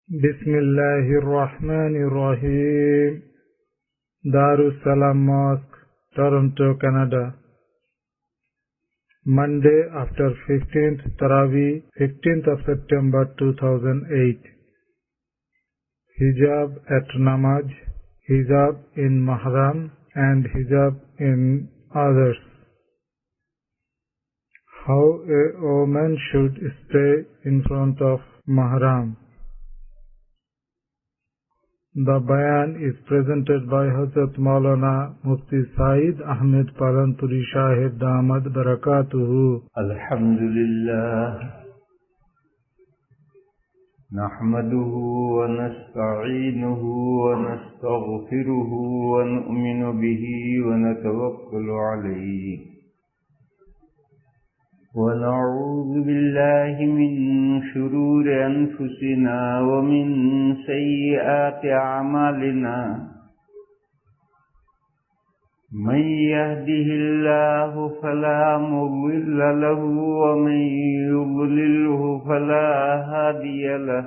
بسم الله الرحمن الرحيم. Darussalam Mosque, Toronto, Canada. Monday after 15th Taraweeh, 15th of September 2008. Hijab at Namaz, Hijab in Mahram and Hijab in others. How a woman should stay in front of Mahram. The bayan is presented by Hazrat Maulana Mufti Saeed Ahmed Palanpuri Shahid Damad Barakatuhu. Alhamdulillah, nahmaduhu wa nasta'inuhu wa nastaghfiruhu wa nu'minu bihi wa natawakkalu alayhi. ونعوذ بالله من شرور أنفسنا ومن سيئات أعمالنا من يهده الله فلا مضل له ومن يضلله فلا هادي له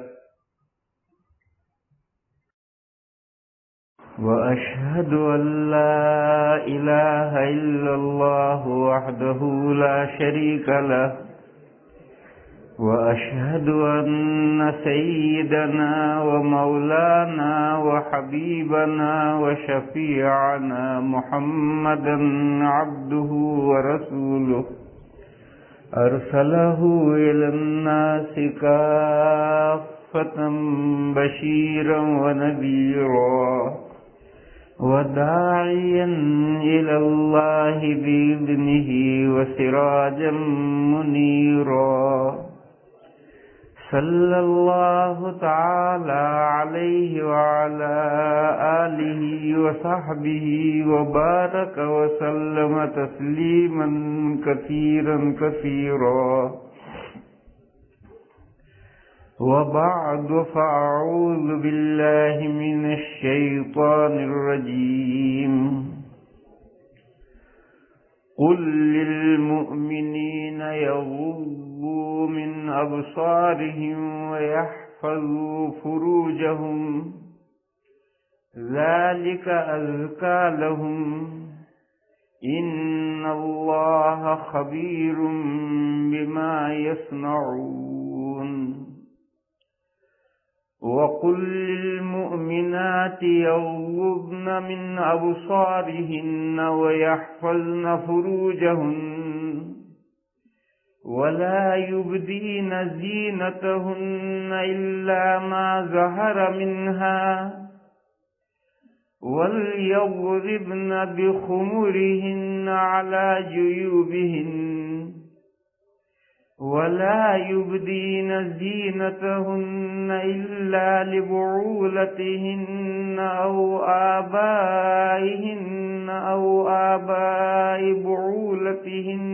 وأشهد أن لا إله إلا الله وحده لا شريك له وأشهد أن سيدنا ومولانا وحبيبنا وشفيعنا محمدا عبده ورسوله أرسله إلى الناس كافة بشيرا ونذيرا وداعيا إلى الله بإذنه وسراجا منيرا صلى الله تعالى عليه وعلى آله وصحبه وبارك وسلم تسليما كثيرا كثيرا وبعد فأعوذ بالله من الشيطان الرجيم قل للمؤمنين يغضوا من أبصارهم ويحفظوا فروجهم ذلك أزكى لهم إن الله خبير بما يصنعون وقل للمؤمنات يغضضن من أبصارهن ويحفظن فروجهن ولا يبدين زينتهن إلا ما ظهر منها وليضربن بخمرهن على جيوبهن ولا يبدين زينتهن إلا لبعولتهن أو آباء بعولتهن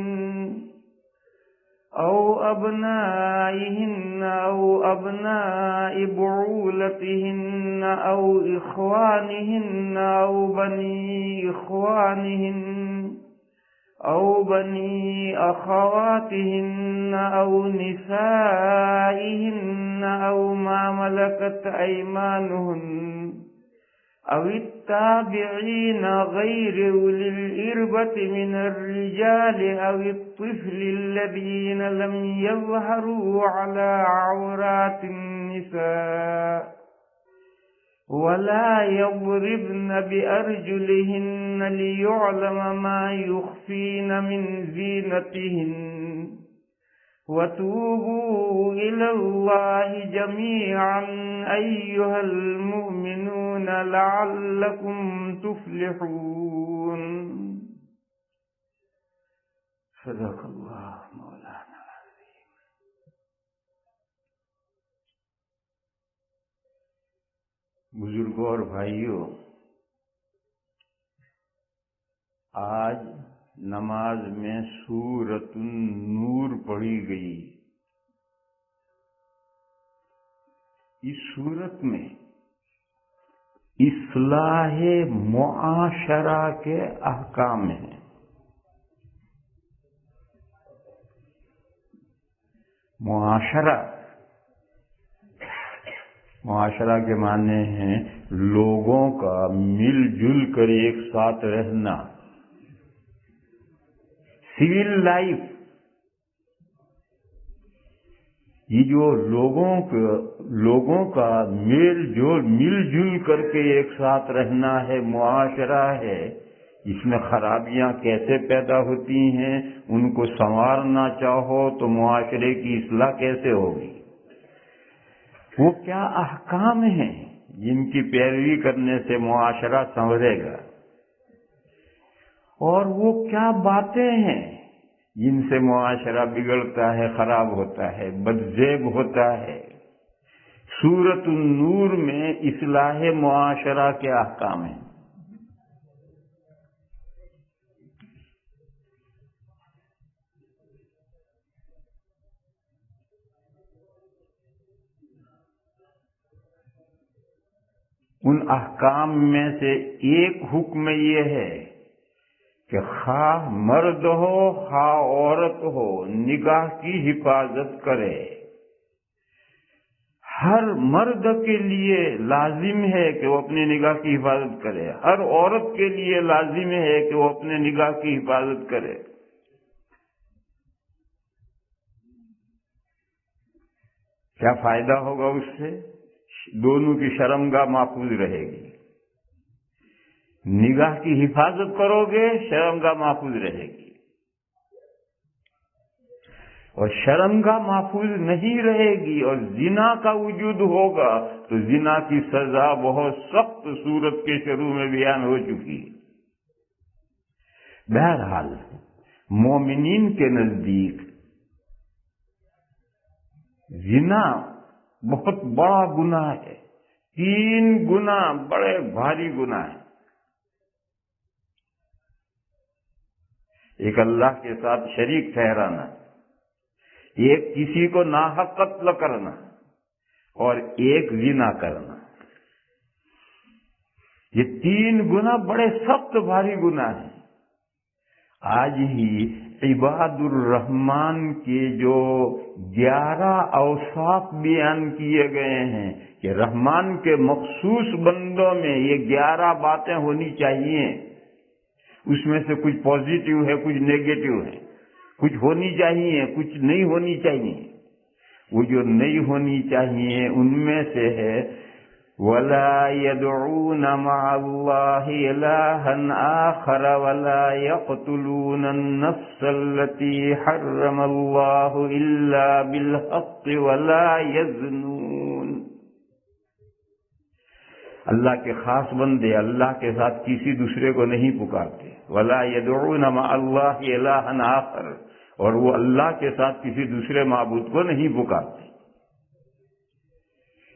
أو أبنائهن أو أبناء بعولتهن أو إخوانهن أو بني إخوانهن أو بني أخواتهن أو نسائهن أو ما ملكت أيمانهن أو التابعين غير أولي الإربة من الرجال أو الطفل الذين لم يظهروا على عورات النساء ولا يضربن بأرجلهن ليعلم ما يخفين من زينتهن وتوبوا إلى الله جميعا أيها المؤمنون لعلكم تفلحون صدق الله مولانا العظيم. بزرگوں اور بھائیوں، آج نماز میں سورۃ النور پڑھی گئی. اس سورت میں اصلاح معاشرہ کے احکام ہیں. معاشرہ معاشرہ کے معنی ہیں لوگوں کا مل جل کر ایک ساتھ رہنا، سول لائف. یہ جو لوگوں کا مل جل کر کے ایک ساتھ رہنا ہے، معاشرہ ہے. اس میں خرابیاں کیسے پیدا ہوتی ہیں، ان کو سنوارنا چاہو تو معاشرے کی اصلاح کیسے ہوگی؟ وہ کیا احکام ہیں جن کی پیروی کرنے سے معاشرہ سنورے گا، اور وہ کیا باتیں ہیں جن سے معاشرہ بگڑتا ہے، خراب ہوتا ہے، بدزیب ہوتا ہے. سورۃ النور میں اصلاح معاشرہ کے احکام ہیں. ان احکام میں سے ایک حکم یہ ہے کہ خواہ مرد ہو خواہ عورت ہو، نگاہ کی حفاظت کرے. ہر مرد کے لیے لازم ہے کہ وہ اپنی نگاہ کی حفاظت کرے، ہر عورت کے لیے لازم ہے کہ وہ اپنے نگاہ کی حفاظت کرے. کیا فائدہ ہوگا اس سے؟ دونوں کی شرمگاہ محفوظ رہے گی. نگاہ کی حفاظت کرو گے، شرمگاہ محفوظ رہے گی. اور شرمگاہ محفوظ نہیں رہے گی اور زنا کا وجود ہوگا تو زنا کی سزا بہت سخت صورت کے شروع میں بیان ہو چکی. بہرحال مومنین کے نزدیک زنا بہت بڑا گناہ ہے. 3 گناہ بڑے بھاری گناہ ہیں. ایک اللہ کے ساتھ شریک ٹھہرانا، ایک کسی کو ناحق قتل کرنا، اور ایک زنا کرنا. یہ 3 گناہ بڑے سخت بھاری گناہ ہیں. آج ہی عباد الرحمن کے جو 11 اوصاف بیان کیے گئے ہیں کہ رحمان کے مخصوص بندوں میں یہ 11 باتیں ہونی چاہیے. اس میں سے کچھ پازیٹیو ہے، کچھ نیگیٹو ہے، کچھ ہونی چاہیے، کچھ نہیں ہونی چاہیے. وہ جو نہیں ہونی چاہیے ان میں سے ہے وَلَا يَدْعُونَ مَعَ اللَّهِ إِلَٰهًا آخَرَ وَلَا يَقْتُلُونَ النَّفْسَ الَّتِي حَرَّمَ اللَّهُ إِلَّا بِالْحَقِّ وَلَا يَزْنُونَ. اللہ کے خاص بندے اللہ کے ساتھ کسی دوسرے کو نہیں پکارتے. وَلَا يَدْعُونَ مَعَ اللَّهِ إِلَٰهًا آخَرَ، اور وہ اللہ کے ساتھ کسی دوسرے معبود کو نہیں پکارتے.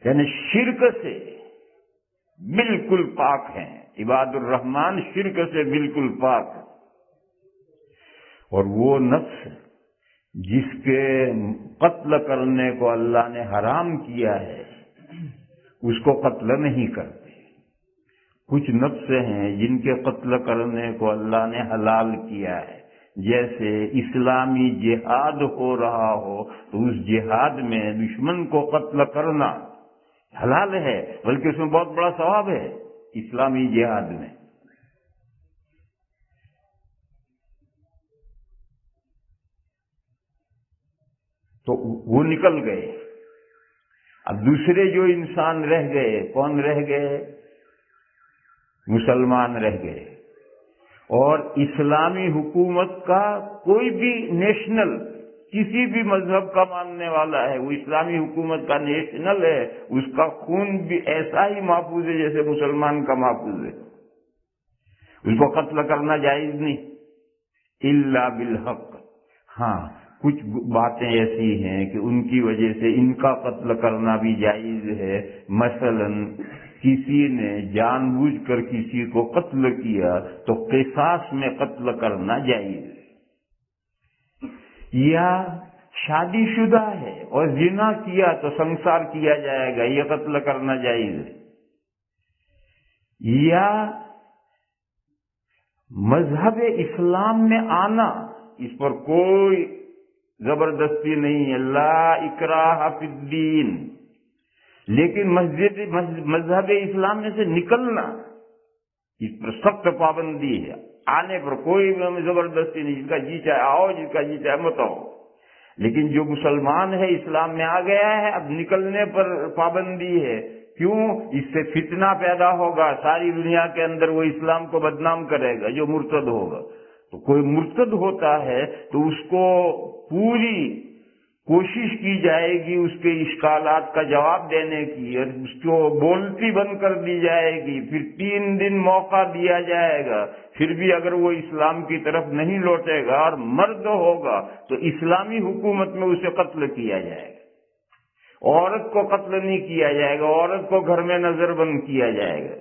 یعنی شرک سے بالکل پاک ہیں. عباد الرحمن شرک سے بالکل پاک ہے. اور وہ نفس جس کے قتل کرنے کو اللہ نے حرام کیا ہے اس کو قتل نہیں کرتے. کچھ نفس ہیں جن کے قتل کرنے کو اللہ نے حلال کیا ہے. جیسے اسلامی جہاد ہو رہا ہو تو اس جہاد میں دشمن کو قتل کرنا حلال ہے، بلکہ اس میں بہت بڑا ثواب ہے. اسلامی جہاد میں تو وہ نکل گئے. اب دوسرے جو انسان رہ گئے، کون رہ گئے؟ مسلمان رہ گئے. اور اسلامی حکومت کا کوئی بھی نیشنل کسی بھی مذہب کا ماننے والا ہے وہ اسلامی حکومت کا نیشنل ہے، اس کا خون بھی ایسا ہی محفوظ ہے جیسے مسلمان کا محفوظ ہے. اس کو قتل کرنا جائز نہیں الا بالحق. ہاں کچھ باتیں ایسی ہیں کہ ان کی وجہ سے ان کا قتل کرنا بھی جائز ہے. مثلا کسی نے جان بوجھ کر کسی کو قتل کیا تو قصاص میں قتل کرنا جائز ہے. یا شادی شدہ ہے اور زنا کیا تو سنسار کیا جائے گا، یہ قتل کرنا جائز ہے. یا مذہب اسلام میں آنا، اس پر کوئی زبردستی نہیں ہے، لا اکراہ فی الدین، لیکن مذہب اسلام میں سے نکلنا، اس پر سخت پابندی ہے، آنے پر کوئی زبردستی نہیں، جس کا جی چاہے آؤ، جس کا جی چاہے مت آؤ۔ لیکن جو مسلمان ہے اسلام میں آ گیا ہے، اب نکلنے پر پابندی ہے۔ کیوں؟ اس سے فتنہ پیدا ہوگا، ساری دنیا کے اندر وہ اسلام کو بدنام کرے گا جو مرتد ہوگا۔ تو کوئی مرتد ہوتا ہے تو اس کو پوری کوشش کی جائے گی اس کے اشکالات کا جواب دینے کی، اور اس کو بولتی بند کر دی جائے گی، پھر 3 دن موقع دیا جائے گا، پھر بھی اگر وہ اسلام کی طرف نہیں لوٹے گا اور مرد ہوگا تو اسلامی حکومت میں اسے قتل کیا جائے گا۔ عورت کو قتل نہیں کیا جائے گا، عورت کو گھر میں نظر بند کیا جائے گا۔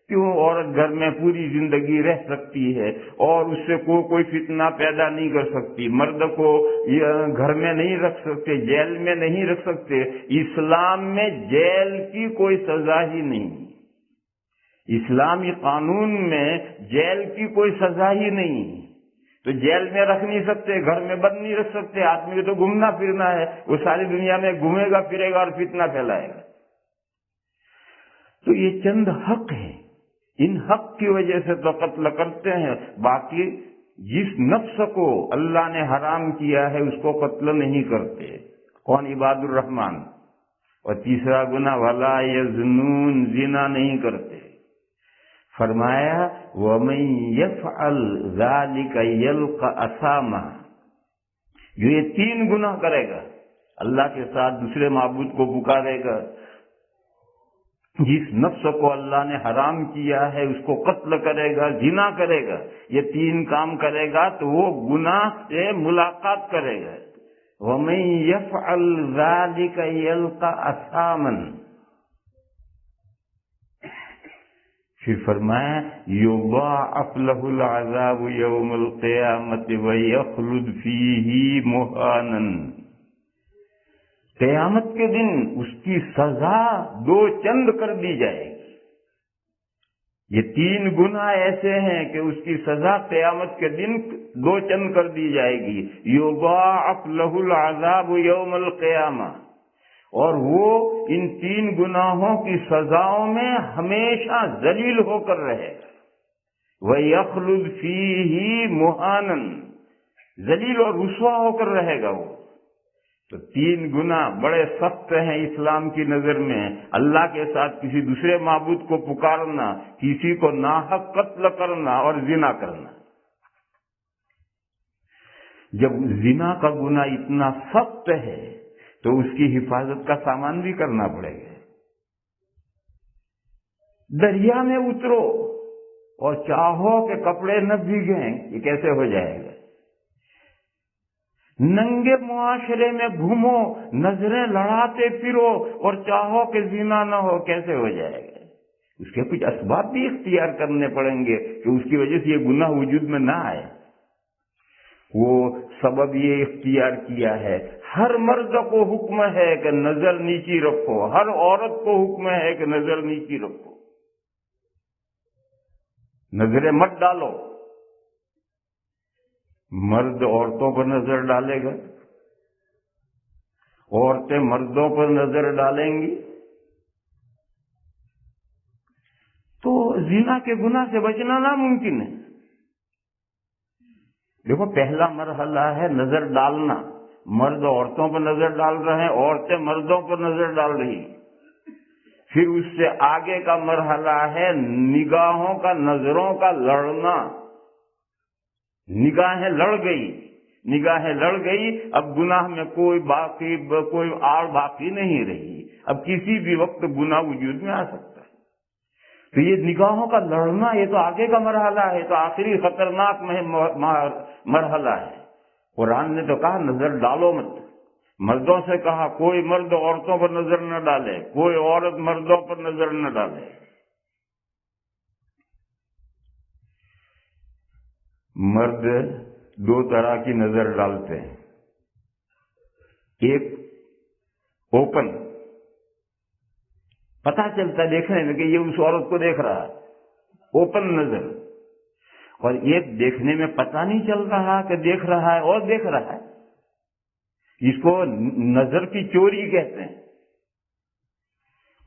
کیوں؟ عورت گھر میں پوری زندگی رہ سکتی ہے اور اس سے کوئی فتنہ پیدا نہیں کر سکتی۔ مرد کو گھر میں نہیں رکھ سکتے، جیل میں نہیں رکھ سکتے۔ اسلام میں جیل کی کوئی سزا ہی نہیں، اسلامی قانون میں جیل کی کوئی سزا ہی نہیں۔ تو جیل میں رکھ نہیں سکتے، گھر میں بند نہیں رکھ سکتے، آدمی کو تو گھومنا پھرنا ہے، وہ ساری دنیا میں گھومے گا پھرے گا اور فتنہ پھیلائے گا۔ تو یہ چند حق ہیں، ان حق کی وجہ سے تو قتل کرتے ہیں، باقی جس نفس کو اللہ نے حرام کیا ہے اس کو قتل نہیں کرتے۔ کون؟ عباد الرحمن۔ اور تیسرا گناہ ولا یزنون، زنا نہیں کرتے۔ فرمایا وَمَن يَفْعَلْ ذَلِكَ يَلْقَ أَثَامًا، جو یہ 3 گناہ کرے گا، اللہ کے ساتھ دوسرے معبود کو پکارے گا، جس نفس کو اللہ نے حرام کیا ہے اس کو قتل کرے گا، زنا کرے گا، یہ 3 کام کرے گا تو وہ گناہ سے ملاقات کرے گا۔ وَمَن يَفْعَلْ ذَلِكَ يَلْقَ أَثَامًا، پھر فرمایا يُضَاعَفْ لَهُ الْعَذَابُ يَوْمَ الْقِيَامَةِ وَيَخْلُدْ فِيهِ مُهَانًا، قیامت کے دن اس کی سزا 2 چند کر دی جائے گی۔ یہ 3 گناہ ایسے ہیں کہ اس کی سزا قیامت کے دن 2 چند کر دی جائے گی۔ یضاعف لہ العذاب یوم القیامہ، اور وہ ان 3 گناہوں کی سزاؤں میں ہمیشہ ذلیل ہو کر رہے گا۔ وَيَخْلُدْ فِيهِ مُهَانًا، ذلیل اور رسوا ہو کر رہے گا وہ۔ تو 3 گناہ بڑے سخت ہیں اسلام کی نظر میں، اللہ کے ساتھ کسی دوسرے معبود کو پکارنا، کسی کو ناحق قتل کرنا اور زنا کرنا۔ جب زنا کا گناہ اتنا سخت ہے تو اس کی حفاظت کا سامان بھی کرنا پڑے گا۔ دریا میں اترو اور چاہو کہ کپڑے نہ بھیگیں، یہ کیسے ہو جائے گا؟ ننگے معاشرے میں گھومو، نظریں لڑاتے پھرو اور چاہو کہ زنا نہ ہو، کیسے ہو جائے گا؟ اس کے کچھ اسباب بھی اختیار کرنے پڑیں گے کہ اس کی وجہ سے یہ گناہ وجود میں نہ آئے۔ وہ سبب یہ اختیار کیا ہے، ہر مرد کو حکم ہے کہ نظر نیچی رکھو، ہر عورت کو حکم ہے کہ نظر نیچی رکھو، نظریں مت ڈالو۔ مرد عورتوں پر نظر ڈالے گا، عورتیں مردوں پر نظر ڈالیں گی تو زنا کے گناہ سے بچنا ناممکن ہے۔ دیکھو، پہلا مرحلہ ہے نظر ڈالنا، مرد عورتوں پر نظر ڈال رہے ہیں، عورتیں مردوں پر نظر ڈال رہی۔ پھر اس سے آگے کا مرحلہ ہے نگاہوں کا، نظروں کا لڑنا۔ نگاہیں لڑ گئی، اب گناہ میں کوئی آڑ باقی نہیں رہی، اب کسی بھی وقت گناہ وجود میں آ سکتا ہے۔ تو یہ نگاہوں کا لڑنا، یہ تو آگے کا مرحلہ ہے، تو آخری خطرناک مرحلہ ہے۔ قرآن نے تو کہا نظر ڈالو مت، مردوں سے کہا کوئی مرد عورتوں پر نظر نہ ڈالے، کوئی عورت مردوں پر نظر نہ ڈالے۔ مرد 2 طرح کی نظر ڈالتے ہیں، ایک اوپن، پتہ چلتا ہے دیکھنے میں کہ یہ اس عورت کو دیکھ رہا ہے، اوپن نظر، اور ایک دیکھنے میں پتہ نہیں چل رہا کہ دیکھ رہا ہے اور دیکھ رہا ہے، اس کو نظر کی چوری کہتے ہیں۔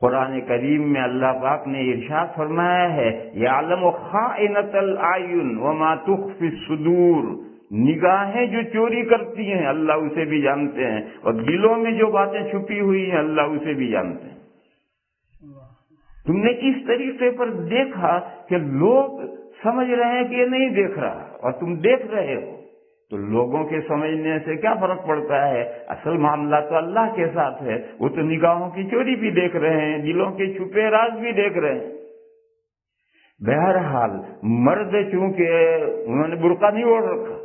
قرآن کریم میں اللہ پاک نے ارشاد فرمایا ہے یعلم خائنۃ الاعین وما تخفی الصدور، نگاہیں جو چوری کرتی ہیں اللہ اسے بھی جانتے ہیں، اور دلوں میں جو باتیں چھپی ہوئی ہیں اللہ اسے بھی جانتے ہیں۔ تم نے اس طریقے پر دیکھا کہ لوگ سمجھ رہے ہیں کہ یہ نہیں دیکھ رہا اور تم دیکھ رہے ہو، تو لوگوں کے سمجھنے سے کیا فرق پڑتا ہے؟ اصل معاملہ تو اللہ کے ساتھ ہے، وہ تو نگاہوں کی چوری بھی دیکھ رہے ہیں، دلوں کے چھپے راز بھی دیکھ رہے ہیں۔ بہرحال مرد چونکہ انہوں نے برقع نہیں اوڑھ رکھا،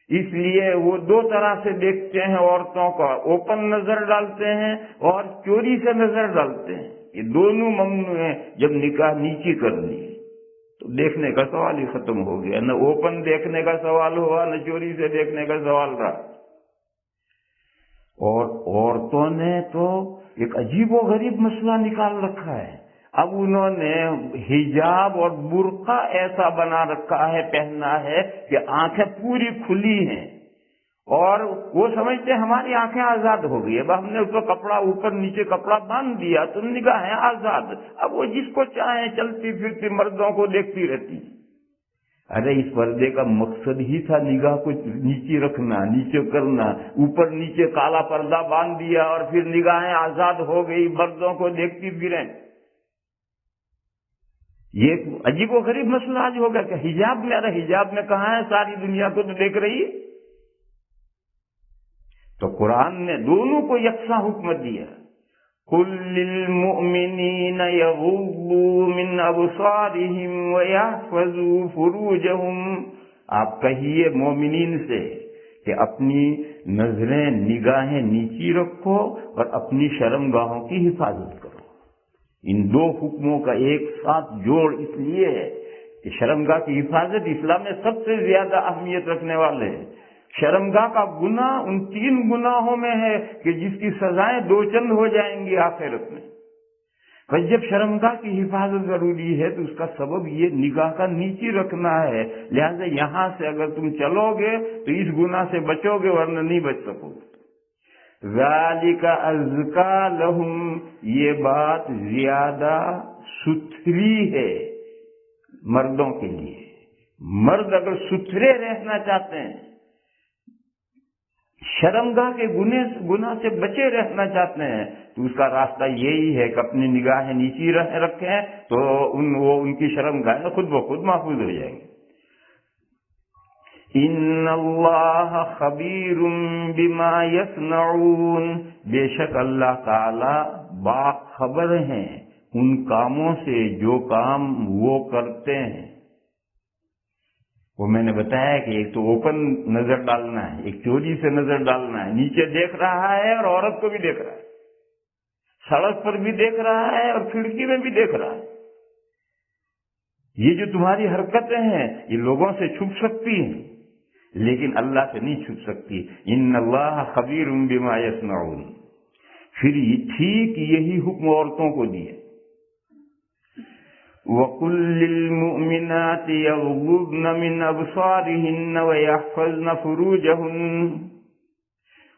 اس لیے وہ دو طرح سے دیکھتے ہیں عورتوں کا، اوپن نظر ڈالتے ہیں اور چوری سے نظر ڈالتے ہیں، یہ دونوں ممنوع ہیں۔ جب نکاح نیچی کرنی ہے تو دیکھنے کا سوال ہی ختم ہو گیا، نہ اوپن دیکھنے کا سوال ہوا نہ چوری سے دیکھنے کا سوال رہا۔ اور عورتوں نے تو ایک عجیب و غریب مسئلہ نکال رکھا ہے، اب انہوں نے حجاب اور برقع ایسا بنا رکھا ہے، پہننا ہے کہ آنکھیں پوری کھلی ہیں، اور وہ سمجھتے ہیں ہماری آنکھیں آزاد ہو گئی، اب ہم نے اس کو کپڑا اوپر نیچے کپڑا باندھ دیا تو نگاہیں آزاد، اب وہ جس کو چاہیں چلتی پھرتی مردوں کو دیکھتی رہتی۔ ارے اس پردے کا مقصد ہی تھا نگاہ کو نیچے رکھنا، نیچے کرنا، اوپر نیچے کالا پردہ باندھ دیا اور پھر نگاہیں آزاد ہو گئی، مردوں کو دیکھتی پھریں۔ یہ ایک عجیب و غریب مسئلہ آج ہو گیا کہ حجاب میں، ارے حجاب میں کہاں ہے، ساری دنیا کو تو دیکھ رہی ہے۔ تو قرآن نے دونوں کو یکساں حکم دیا، قُل لِّلْمُؤْمِنِينَ يَغُضُّوا مِنْ أَبْصَارِهِمْ وَيَحْفَظُوا فُرُوجَهُمْ، آپ کہیے مومنین سے کہ اپنی نظریں نگاہیں نیچی رکھو اور اپنی شرمگاہوں کی حفاظت کرو۔ ان دو حکموں کا ایک ساتھ جوڑ اس لیے ہے کہ شرمگاہ کی حفاظت اسلام میں سب سے زیادہ اہمیت رکھنے والے ہیں۔ شرمگاہ کا گناہ ان 3 گناہوں میں ہے کہ جس کی سزائیں 2 چند ہو جائیں گی آخرت میں۔ بس جب شرمگاہ کی حفاظت ضروری ہے تو اس کا سبب یہ نگاہ کا نیچی رکھنا ہے، لہذا یہاں سے اگر تم چلو گے تو اس گناہ سے بچو گے ورنہ نہیں بچ سکو گے۔ ذالک ازکا لہم، یہ بات زیادہ ستھری ہے مردوں کے لیے۔ مرد اگر ستھرے رہنا چاہتے ہیں، شرمگاہ کے گناہ سے بچے رہنا چاہتے ہیں، تو اس کا راستہ یہی ہے کہ اپنی نگاہیں نیچی رکھیں تو ان کی شرمگاہیں خود بخود محفوظ ہو جائیں گے۔ ان اللہ خبیر بما یصنعون، بے شک اللہ تعالی باخبر ہیں ان کاموں سے جو کام وہ کرتے ہیں۔ وہ میں نے بتایا کہ ایک تو اوپن نظر ڈالنا ہے، ایک چوری سے نظر ڈالنا ہے، نیچے دیکھ رہا ہے اور عورت کو بھی دیکھ رہا ہے، سڑک پر بھی دیکھ رہا ہے اور کھڑکی میں بھی دیکھ رہا ہے۔ یہ جو تمہاری حرکتیں ہیں یہ لوگوں سے چھپ سکتی ہیں لیکن اللہ سے نہیں چھپ سکتی۔ ان اللہ خبیر بما یصنعون، پھر ٹھیک یہی حکم عورتوں کو دیا، وَقُلْ لِلْمُؤْمِنَاتِ يَغْضُضْنَ مِنْ أَبْصَارِهِنَّ وَيَحْفَظْنَ فُرُوجَهُنَّ،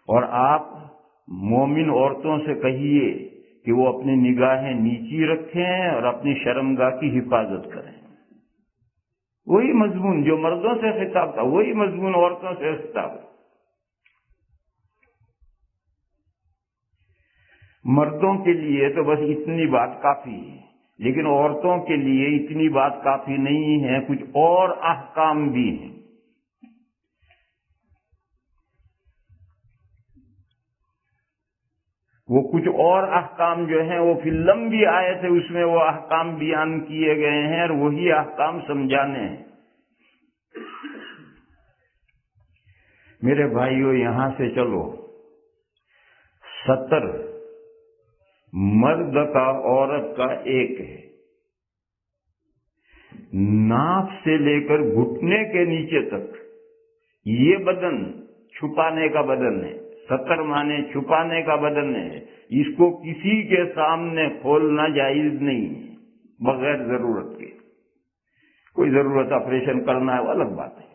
اور آپ مومن عورتوں سے کہیے کہ وہ اپنی نگاہیں نیچی رکھیں اور اپنی شرمگاہ کی حفاظت کریں۔ وہی مضمون جو مردوں سے خطاب تھا وہی مضمون عورتوں سے خطاب ہے۔ مردوں کے لیے تو بس اتنی بات کافی ہے، لیکن عورتوں کے لیے اتنی بات کافی نہیں ہے، کچھ اور احکام بھی ہیں۔ وہ کچھ اور احکام جو ہیں وہ پھر لمبی آیت ہے، اس میں وہ احکام بیان کیے گئے ہیں اور وہی احکام سمجھانے ہیں۔ میرے بھائیوں یہاں سے چلو، 70 مرد کا عورت کا ایک ہے، ناف سے لے کر گھٹنے کے نیچے تک یہ بدن چھپانے کا بدن ہے، 70 مانے چھپانے کا بدن ہے، اس کو کسی کے سامنے کھولنا جائز نہیں ہے بغیر ضرورت کے۔ کوئی ضرورت آپریشن کرنا ہے وہ الگ بات ہے۔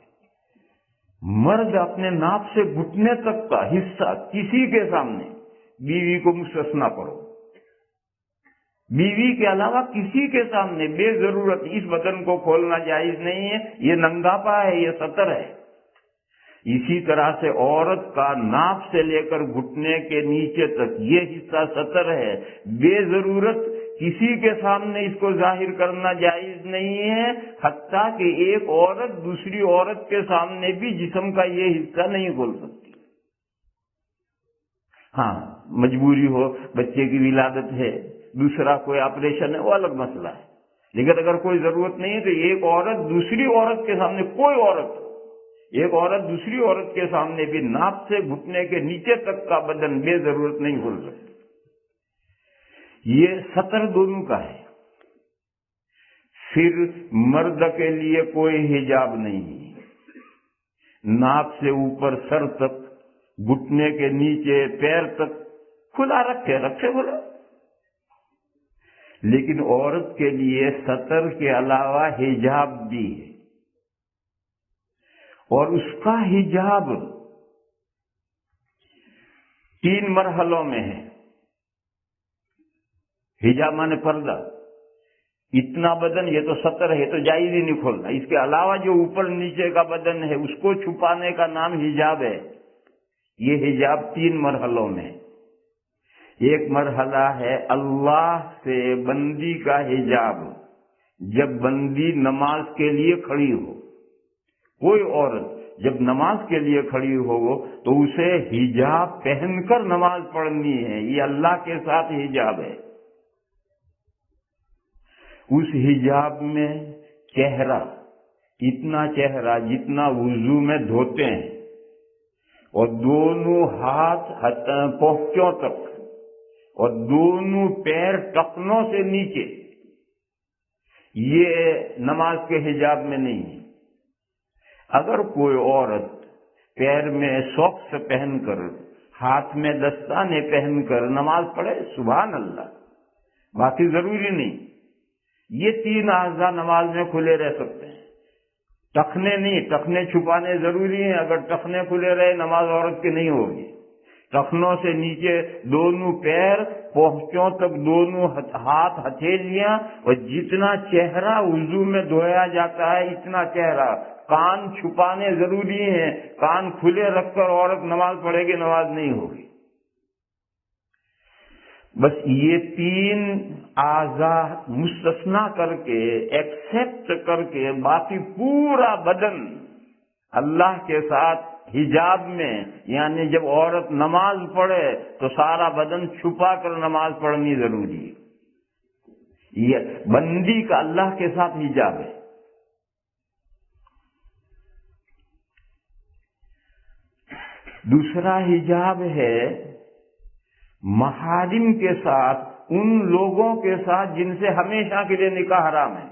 مرد اپنے ناف سے گھٹنے تک کا حصہ کسی کے سامنے، بیوی کو مستثنا پڑو، بیوی کے علاوہ کسی کے سامنے بے ضرورت اس بدن کو کھولنا جائز نہیں ہے، یہ ننگاپا ہے، یہ ستر ہے۔ اسی طرح سے عورت کا ناف سے لے کر گھٹنے کے نیچے تک یہ حصہ ستر ہے، بے ضرورت کسی کے سامنے اس کو ظاہر کرنا جائز نہیں ہے، حتیٰ کہ ایک عورت دوسری عورت کے سامنے بھی جسم کا یہ حصہ نہیں کھول سکتی۔ ہاں مجبوری ہو، بچے کی ولادت ہے، دوسرا کوئی آپریشن ہے، وہ الگ مسئلہ ہے، لیکن اگر کوئی ضرورت نہیں ہے تو ایک عورت دوسری عورت کے سامنے، کوئی عورت، ایک عورت دوسری عورت کے سامنے بھی ناف سے گھٹنے کے نیچے تک کا بدن بے ضرورت نہیں کھول سکتی۔ یہ ستر دونوں کا ہے۔ پھر مرد کے لیے کوئی حجاب نہیں ہے، ناف سے اوپر سر تک، گھٹنے کے نیچے پیر تک کھلا رکھے بولا۔ لیکن عورت کے لیے ستر کے علاوہ حجاب بھی ہے، اور اس کا حجاب 3 مرحلوں میں ہے۔ حجاب مانے پردہ، اتنا بدن، یہ تو ستر ہے تو جائز ہی نہیں کھولنا، اس کے علاوہ جو اوپر نیچے کا بدن ہے اس کو چھپانے کا نام حجاب ہے۔ یہ حجاب 3 مرحلوں میں۔ ایک مرحلہ ہے اللہ سے بندی کا حجاب، جب بندی نماز کے لیے کھڑی ہو۔ کوئی عورت جب نماز کے لیے کھڑی ہو تو اسے حجاب پہن کر نماز پڑھنی ہے، یہ اللہ کے ساتھ حجاب ہے۔ اس حجاب میں چہرہ، اتنا چہرہ جتنا وضو میں دھوتے ہیں، اور دونوں ہاتھ پہنچوں تک، اور دونوں پیر ٹخنوں سے نیچے، یہ نماز کے حجاب میں نہیں ہے۔ اگر کوئی عورت پیر میں سوکس پہن کر، ہاتھ میں دستانے پہن کر نماز پڑھے، سبحان اللہ، باقی ضروری نہیں، یہ 3 اعضاء نماز میں کھلے رہ سکتے ہیں، ٹخنے نہیں، ٹخنے چھپانے ضروری ہیں، اگر ٹخنے کھلے رہے نماز عورت کی نہیں ہوگی۔ ٹخنوں سے نیچے دونوں پیر، پہنچوں تک دونوں ہاتھ، ہتھیلیاں، اور جتنا چہرہ وضو میں دھویا جاتا ہے اتنا چہرہ۔ کان چھپانے ضروری ہیں، کان کھلے رکھ کر عورت نماز پڑھے گی نماز نہیں ہوگی۔ بس یہ 3 اعضاء مستثنا کر کے، ایکسپٹ کر کے، باقی پورا بدن اللہ کے ساتھ حجاب میں، یعنی جب عورت نماز پڑھے تو سارا بدن چھپا کر نماز پڑھنی ضروری ہے۔ یہ بندی کا اللہ کے ساتھ حجاب ہے۔ دوسرا حجاب ہے محارم کے ساتھ، ان لوگوں کے ساتھ جن سے ہمیشہ کے لیے نکاح حرام ہے،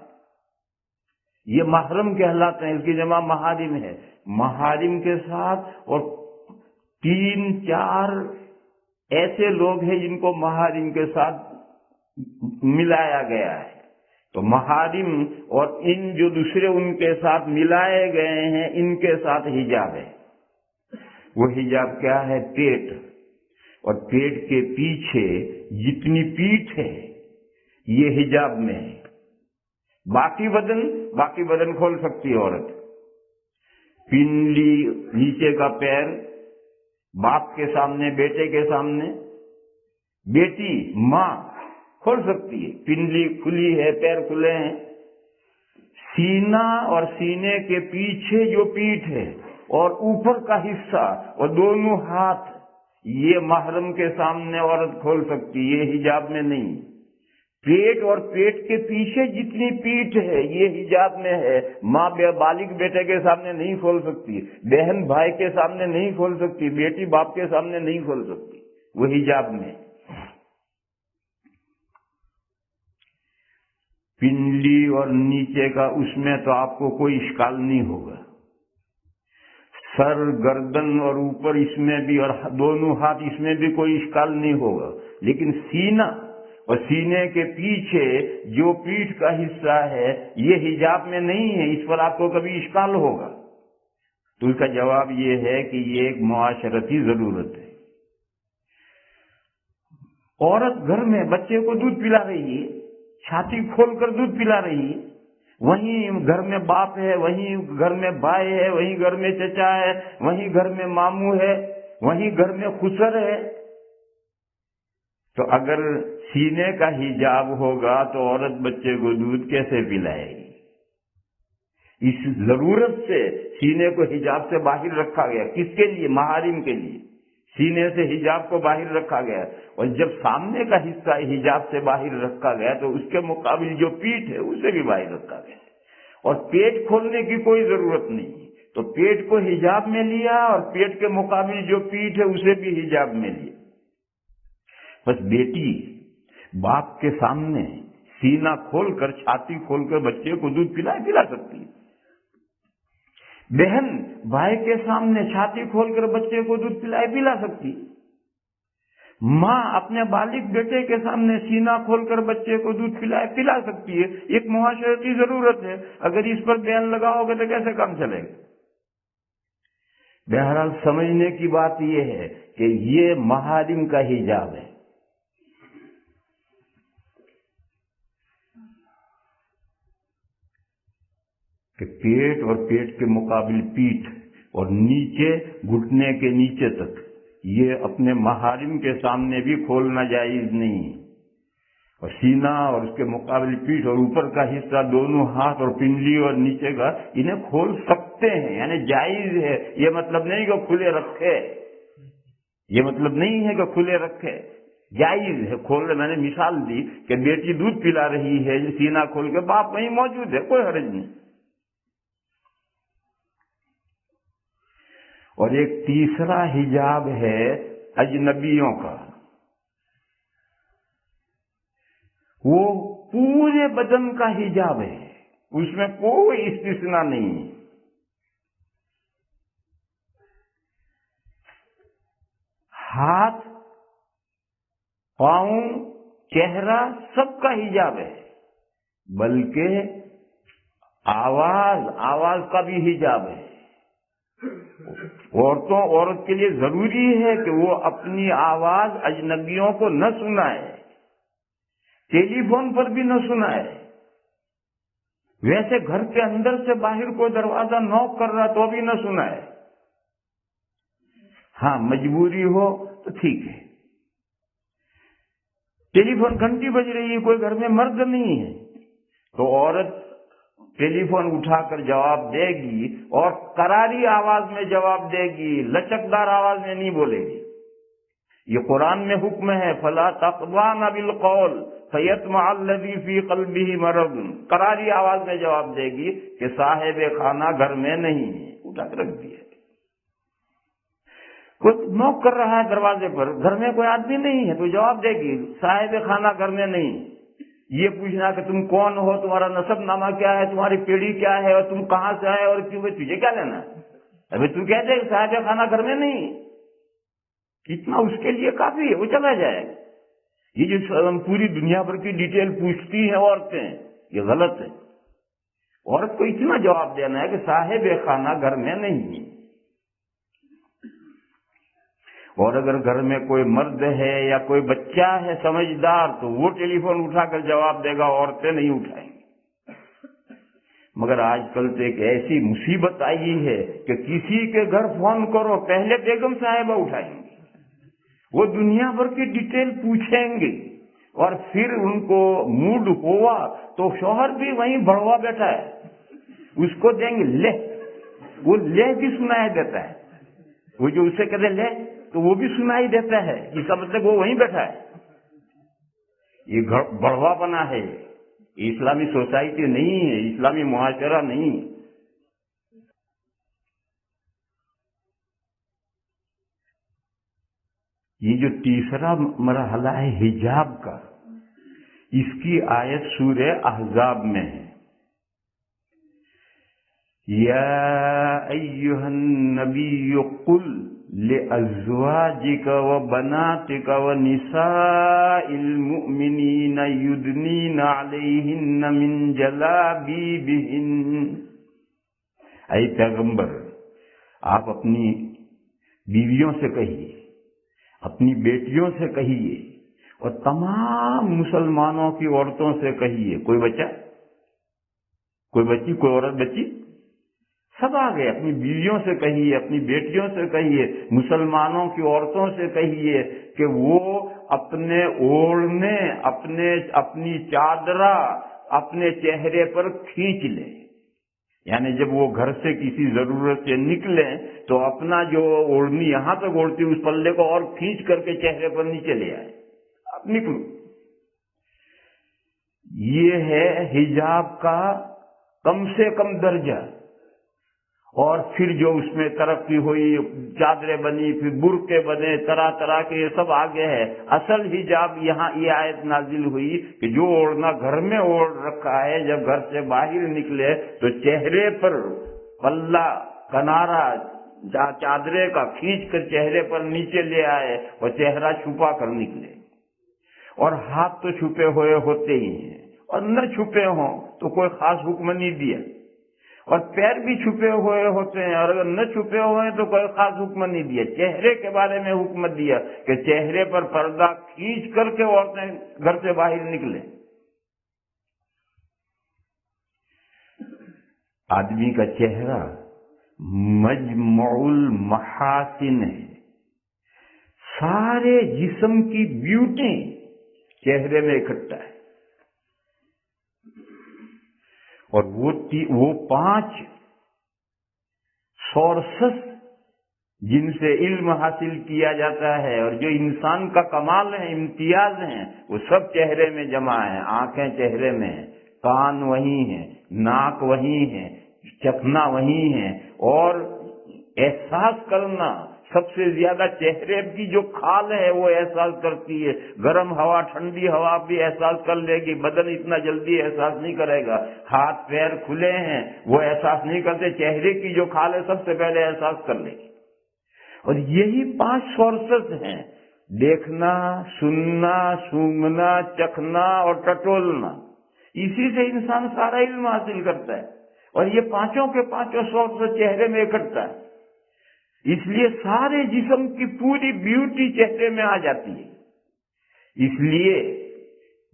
یہ محرم کہلاتے ہیں، اس کی جمع محارم ہے۔ محارم کے ساتھ، اور 3-4 ایسے لوگ ہیں جن کو محارم کے ساتھ ملایا گیا ہے، تو محارم اور ان جو دوسرے ان کے ساتھ ملائے گئے ہیں ان کے ساتھ حجاب ہے۔ وہ حجاب کیا ہے؟ پیٹ، اور پیٹ کے پیچھے جتنی پیٹھ ہے یہ حجاب میں ہے۔ باقی بدن کھول سکتی ہے عورت، پنڈلی، نیچے کا پیر، باپ کے سامنے، بیٹے کے سامنے، بیٹی، ماں کھول سکتی ہے، پنڈلی کھلی ہے، پیر کھلے ہیں۔ سینہ اور سینے کے پیچھے جو پیٹھ ہے اور اوپر کا حصہ اور دونوں ہاتھ، یہ محرم کے سامنے عورت کھول سکتی ہے، یہ حجاب میں نہیں۔ پیٹ اور پیٹ کے پیچھے جتنی پیٹھ ہے یہ حجاب میں ہے۔ ماں بالغ بیٹے کے سامنے نہیں کھول سکتی، بہن بھائی کے سامنے نہیں کھول سکتی، بیٹی باپ کے سامنے نہیں کھول سکتی، وہ حجاب میں۔ پنڈلی اور نیچے کا، اس میں تو آپ کو کوئی اشکال نہیں ہوگا۔ سر، گردن اور اوپر اس میں بھی، اور دونوں ہاتھ اس میں بھی کوئی اشکال نہیں ہوگا، لیکن سینہ اور سینے کے پیچھے جو پیٹھ کا حصہ ہے یہ حجاب میں نہیں ہے، اس پر آپ کو کبھی اشکال ہوگا۔ تو اس کا جواب یہ ہے کہ یہ ایک معاشرتی ضرورت ہے۔ عورت گھر میں بچے کو دودھ پلا رہی ہے، چھاتی کھول کر دودھ پلا رہی ہے، وہیں گھر میں باپ ہے، وہیں گھر میں بھائی ہے، وہیں گھر میں چچا ہے، وہیں گھر میں ماموں ہے، وہیں گھر میں خسر ہے، تو اگر سینے کا حجاب ہوگا تو عورت بچے کو دودھ کیسے پلائے گی؟ اس ضرورت سے سینے کو حجاب سے باہر رکھا گیا. کس کے لیے؟ محارم کے لیے. سینے سے حجاب کو باہر رکھا گیا، اور جب سامنے کا حصہ حجاب سے باہر رکھا گیا تو اس کے مقابل جو پیٹھ ہے اسے بھی باہر رکھا گیا، اور پیٹ کھولنے کی کوئی ضرورت نہیں. تو پیٹ کو حجاب میں لیا اور پیٹ کے مقابل جو پیٹھ ہے اسے بھی حجاب میں لیا. بس بیٹی باپ کے سامنے سینہ کھول کر چھاتی کھول کر بچے کو دودھ پلا سکتی ہے. بہن بھائی کے سامنے چھاتی کھول کر بچے کو دودھ پلا سکتی ہے. ماں اپنے بالغ بیٹے کے سامنے سینہ کھول کر بچے کو دودھ پلا سکتی ہے. ایک معاشرتی ضرورت ہے، اگر اس پر بیان لگاؤ گے تو کیسے کام چلے گا؟ بہرحال سمجھنے کی بات یہ ہے کہ یہ محارم کا حجاب ہے. کہ پیٹ اور پیٹ کے مقابل پیٹھ اور نیچے گھٹنے کے نیچے تک یہ اپنے محارم کے سامنے بھی کھولنا جائز نہیں. اور سینہ اور اس کے مقابل پیٹھ اور اوپر کا حصہ دونوں ہاتھ اور پنڈلی اور نیچے کا انہیں کھول سکتے ہیں، یعنی جائز ہے. یہ مطلب نہیں کہ کھلے رکھے، یہ مطلب نہیں ہے کہ کھلے رکھے، جائز ہے کھول. میں نے مثال دی کہ بیٹی دودھ پلا رہی ہے سینہ کھول کے، باپ وہیں موجود ہے، کوئی حرج نہیں. اور ایک تیسرا حجاب ہے اجنبیوں کا، وہ پورے بدن کا حجاب ہے، اس میں کوئی استثناء نہیں ہے. ہاتھ، پاؤں، چہرہ سب کا حجاب ہے، بلکہ آواز کا بھی حجاب ہے. عورت کے لیے ضروری ہے کہ وہ اپنی آواز اجنبیوں کو نہ سنائے، ٹیلی فون پر بھی نہ سنائے. ویسے گھر کے اندر سے باہر کوئی دروازہ نوک کر رہا تو بھی نہ سنائے. ہاں مجبوری ہو تو ٹھیک ہے. ٹیلی فون گھنٹی بج رہی ہے، کوئی گھر میں مرد نہیں ہے تو عورت ٹیلی فون اٹھا کر جواب دے گی، اور کراری آواز میں جواب دے گی، لچکدار آواز میں نہیں بولے گی. یہ قرآن میں حکم ہے فلا تخضعن بالقول فیطمع الذی فی قلبہ مرض. کراری آواز میں جواب دے گی کہ صاحب خانہ گھر میں نہیں ہے، اٹھا کر رکھ دیا. کوئی نوک کر رہا ہے دروازے پر، گھر میں کوئی آدمی نہیں ہے تو جواب دے گی صاحب خانہ گھر میں نہیں. یہ پوچھنا کہ تم کون ہو، تمہارا نسب نامہ کیا ہے، تمہاری پیڑھی کیا ہے، اور تم کہاں سے آئے اور کیوں، تجھے کیا لینا ہے؟ ابھی تو کہتے ہیں صاحب خانہ گھر میں نہیں، اتنا اس کے لیے کافی ہے، وہ چلا جائے. یہ جو پوری دنیا بھر کی ڈیٹیل پوچھتی ہیں عورتیں، یہ غلط ہے. عورت کو اتنا جواب دینا ہے کہ صاحب خانہ گھر میں نہیں ہے. اور اگر گھر میں کوئی مرد ہے یا کوئی بچہ ہے سمجھدار تو وہ ٹیلی فون اٹھا کر جواب دے گا، عورتیں نہیں اٹھائیں گی. مگر آج کل تو ایک ایسی مصیبت آئی ہے کہ کسی کے گھر فون کرو پہلے بیگم صاحبہ اٹھائیں گی، وہ دنیا بھر کی ڈیٹیل پوچھیں گے، اور پھر ان کو موڈ ہوا تو شوہر بھی وہیں بڑھوا بیٹھا ہے، اس کو دیں گے لے، وہ لے بھی سنائی دیتا ہے. وہ جو اسے کہتے لے تو وہ بھی سنائی دیتا ہے، اس کا مطلب وہ وہیں بیٹھا ہے. یہ بڑھوا بنا ہے، یہ اسلامی سوسائٹی نہیں ہے، اسلامی معاشرہ نہیں ہے. یہ جو تیسرا مرحلہ ہے حجاب کا، اس کی آیت سورہ احزاب میں ہے. یا ایھا النبی قل لأزواجک وبناتک ونساء المؤمنین یدنین علیہن من جلابیبہن. اے پیغمبر، آپ اپنی بیویوں سے کہیے، اپنی بیٹیوں سے کہیے، اور تمام مسلمانوں کی عورتوں سے کہیے، کوئی بچہ، کوئی بچی، کوئی عورت بچی، سب آ گئے، اپنی بیویوں سے کہیے، اپنی بیٹیوں سے کہیے، مسلمانوں کی عورتوں سے کہیے کہ وہ اپنے اوڑھنے، اپنی چادرہ اپنے چہرے پر کھینچ لیں، یعنی جب وہ گھر سے کسی ضرورت سے نکلیں تو اپنا جو اوڑھنی یہاں تک اوڑھتی اس پلے کو اور کھینچ کر کے چہرے پر نیچے لے آئے، اب نکلو۔ یہ ہے حجاب کا کم سے کم درجہ، اور پھر جو اس میں ترقی ہوئی، چادریں بنی، پھر برقعے بنے، طرح طرح کے، یہ سب آگے ہے۔ اصل حجاب یہاں یہ آیت نازل ہوئی کہ جو اوڑھنا گھر میں اوڑھ رکھا ہے، جب گھر سے باہر نکلے تو چہرے پر پلہ، کنارہ چادرے کا کھینچ کر چہرے پر نیچے لے آئے اور چہرہ چھپا کر نکلے، اور ہاتھ تو چھپے ہوئے ہوتے ہی ہیں، اور نہ چھپے ہوں تو کوئی خاص حکم نہیں دیا، اور پیر بھی چھپے ہوئے ہوتے ہیں، اور اگر نہ چھپے ہوئے ہیں تو کوئی خاص حکم نہیں دیا۔ چہرے کے بارے میں حکم دیا کہ چہرے پر پردہ کھینچ کر کے عورتیں گھر سے باہر نکلیں۔ آدمی کا چہرہ مجمع المحاسن ہے، سارے جسم کی بیوٹی چہرے میں اکٹھا ہے، اور وہ 5 سورسز جن سے علم حاصل کیا جاتا ہے اور جو انسان کا کمال ہے، امتیاز ہیں، وہ سب چہرے میں جمع ہیں۔ آنکھیں چہرے میں ہیں، کان وہی ہیں، ناک وہی ہیں، چکھنا وہی ہیں، اور احساس کرنا سب سے زیادہ چہرے کی جو کھال ہے وہ احساس کرتی ہے۔ گرم ہوا، ٹھنڈی ہوا بھی احساس کر لے گی، بدن اتنا جلدی احساس نہیں کرے گا۔ ہاتھ پیر کھلے ہیں وہ احساس نہیں کرتے، چہرے کی جو کھال ہے سب سے پہلے احساس کر لے گی۔ اور یہی 5 سورسز ہیں، دیکھنا، سننا، سونگھنا، چکھنا اور ٹٹولنا۔ اسی سے انسان سارا علم حاصل کرتا ہے، اور یہ پانچوں کے پانچوں سورسز چہرے میں اکٹھا ہے، اس لیے سارے جسم کی پوری بیوٹی چہرے میں آ جاتی ہے۔ اس لیے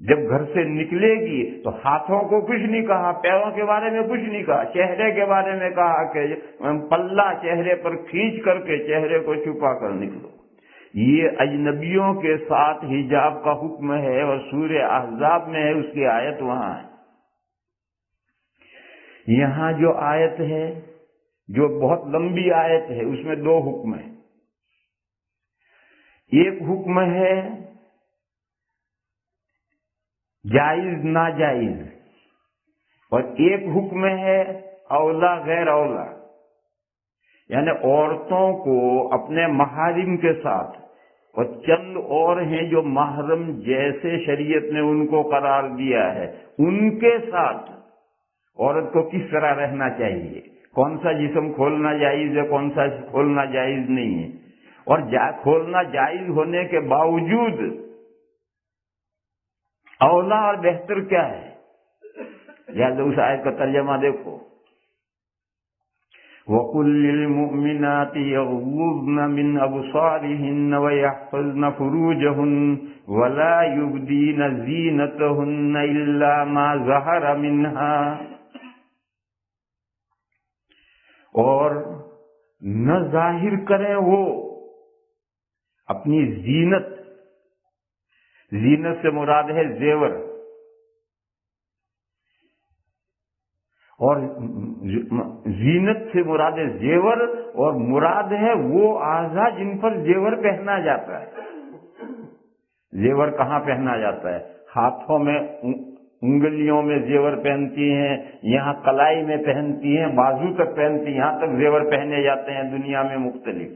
جب گھر سے نکلے گی تو ہاتھوں کو کچھ نہیں کہا، پیروں کے بارے میں کچھ نہیں کہا، چہرے کے بارے میں کہا کہ پلہ چہرے پر کھینچ کر کے چہرے کو چھپا کر نکلو۔ یہ اجنبیوں کے ساتھ حجاب کا حکم ہے، اور سورہ احزاب میں ہے، اس کی آیت وہاں ہے۔ یہاں جو آیت ہے، جو بہت لمبی آیت ہے، اس میں 2 حکم ہیں۔ ایک حکم ہے جائز ناجائز، اور ایک حکم ہے اولا غیر اولا، یعنی عورتوں کو اپنے محارم کے ساتھ، اور چند اور ہیں جو محرم جیسے شریعت نے ان کو قرار دیا ہے، ان کے ساتھ عورت کو کس طرح رہنا چاہیے، کون سا جسم کھولنا جائز ہے، کون سا کھولنا جائز نہیں ہے، اور کھولنا جائز ہونے کے باوجود اولا اور بہتر کیا ہے۔ لہٰذا اس آیت کا ترجمہ دیکھو، وَقُلْ لِلْمُؤْمِنَاتِ يَغْضُضْنَ مِنْ أَبْصَارِهِنَّ وَيَحْفَظْنَ فُرُوجَهُنَّ وَلَا يُبْدِينَ زِينَتَهُنَّ إِلَّا مَا ظَهَرَ مِنْهَا، اور نہ ظاہر کریں وہ اپنی زینت۔ زینت سے مراد ہے زیور، اور زینت سے مراد ہے زیور، اور مراد ہے وہ اعضاء جن پر زیور پہنا جاتا ہے۔ زیور کہاں پہنا جاتا ہے؟ ہاتھوں میں، انگلیوں میں زیور پہنتی ہیں، یہاں کلائی میں پہنتی ہیں، بازو تک پہنتی ہیں، یہاں تک زیور پہنے جاتے ہیں دنیا میں مختلف،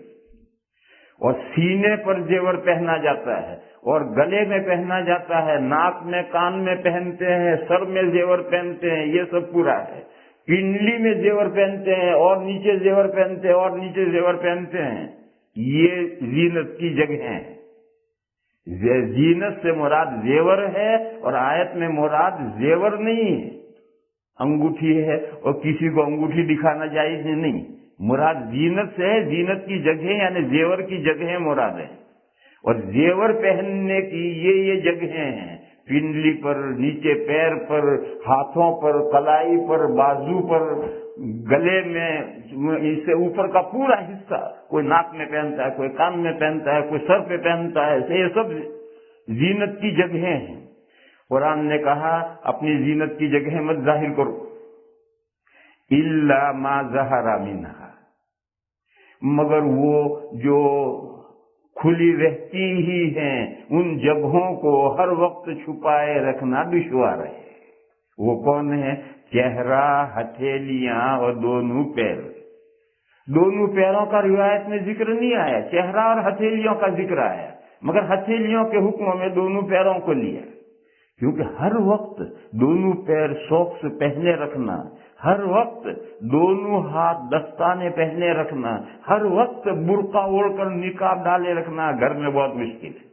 اور سینے پر زیور پہنا جاتا ہے، اور گلے میں پہنا جاتا ہے، ناک میں، کان میں پہنتے ہیں، سر میں زیور پہنتے ہیں، یہ سب پورا ہے۔ کنڈلی میں زیور پہنتے ہیں، اور نیچے زیور پہنتے ہیں، اور نیچے زیور پہنتے ہیں، یہ زینت کی جگہ ہیں۔ زینت سے مراد زیور ہے، اور آیت میں مراد زیور نہیں ہے، انگوٹھی ہے، اور کسی کو انگوٹھی دکھانا جائز نہیں، مراد زینت سے ہے، زینت کی جگہ یعنی زیور کی جگہیں مراد ہے۔ اور زیور پہننے کی یہ جگہیں ہیں، پنڈلی پر، نیچے پیر پر، ہاتھوں پر، کلائی پر، بازو پر، گلے میں، اس سے اوپر کا پورا حصہ، کوئی ناک میں پہنتا ہے، کوئی کان میں پہنتا ہے، کوئی سر پہ پہنتا ہے، یہ سب زینت کی جگہیں ہیں۔ قرآن نے کہا اپنی زینت کی جگہیں مت ظاہر کرو، الا ما ظہر منہا، مگر وہ جو کھلی رہتی ہی ہیں ان جگہوں کو ہر وقت چھپائے رکھنا دشوار ہے۔ وہ کون ہے؟ چہرہ، ہتھیلیاں اور دونوں پیر۔ دونوں پیروں کا روایت میں ذکر نہیں آیا، چہرہ اور ہتھیلیوں کا ذکر آیا، مگر ہتھیلیوں کے حکموں میں دونوں پیروں کو لیا، کیونکہ ہر وقت دونوں پیر سوکس پہنے رکھنا، ہر وقت دونوں ہاتھ دستانے پہنے رکھنا، ہر وقت برقع اوڑھ کر نقاب ڈالے رکھنا گھر میں بہت مشکل ہے۔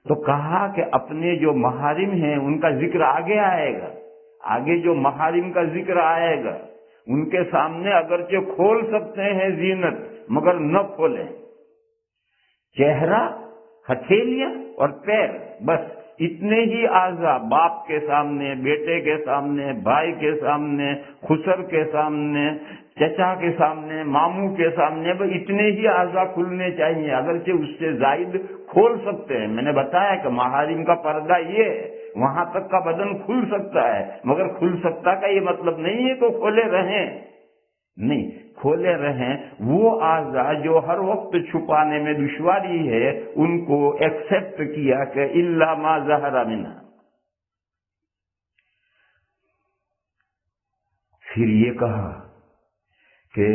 تو کہا کہ اپنے جو محارم ہیں ان کا ذکر آگے آئے گا، آگے جو محارم کا ذکر آئے گا ان کے سامنے اگرچہ کھول سکتے ہیں زینت مگر نہ کھولیں۔ چہرہ، ہتھیلیاں اور پیر، بس اتنے ہی اعضاء باپ کے سامنے، بیٹے کے سامنے، بھائی کے سامنے، خسر کے سامنے، چچا کے سامنے، ماموں کے سامنے، بس اتنے ہی اعضاء کھلنے چاہیے، اگرچہ اس سے زائد کھول سکتے ہیں۔ میں نے بتایا کہ محارم کا پردہ یہ ہے، وہاں تک کا بدن کھل سکتا ہے، مگر کھل سکتا کا یہ مطلب نہیں ہے کہ کھولے رہیں، نہیں، کھولے رہیں۔ وہ اعضاء جو ہر وقت چھپانے میں دشواری ہے ان کو ایکسپٹ کیا کہ الا ما ظہر منہا۔ پھر یہ کہا کہ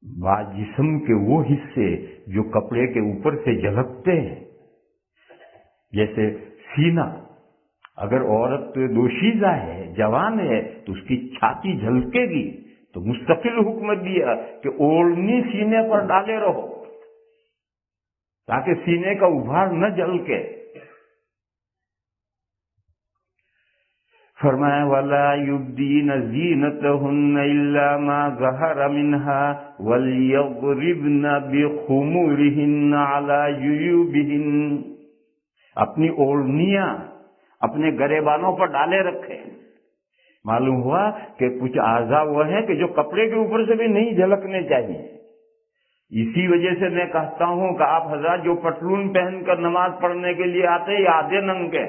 بعض جسم کے وہ حصے جو کپڑے کے اوپر سے جھلکتے ہیں، جیسے سینہ، اگر عورت دوشیزہ ہے، جوان ہے تو اس کی چھاتی جھلکے گی، تو مستقل حکم دیا کہ اوڑھنی سینے پر ڈالے رہو تاکہ سینے کا ابھار نہ جھلکے۔ فرمایا وَلَا يُبْدِينَ زِينَتَهُنَّ إِلَّا مَا ظَهَرَ مِنْهَا وَلْيَضْرِبْنَ بِخُمُورِهِنَّ عَلَى جُيُوبِهِنَّ، اپنی اوڑھنیاں اپنے گریبانوں پر ڈالے رکھے۔ معلوم ہوا کہ کچھ اعضاء وہ ہیں کہ جو کپڑے کے اوپر سے بھی نہیں جھلکنے چاہیے۔ اسی وجہ سے میں کہتا ہوں کہ آپ حضرات جو پتلون پہن کر نماز پڑھنے کے لیے آتے ہیں آدھے ننگے،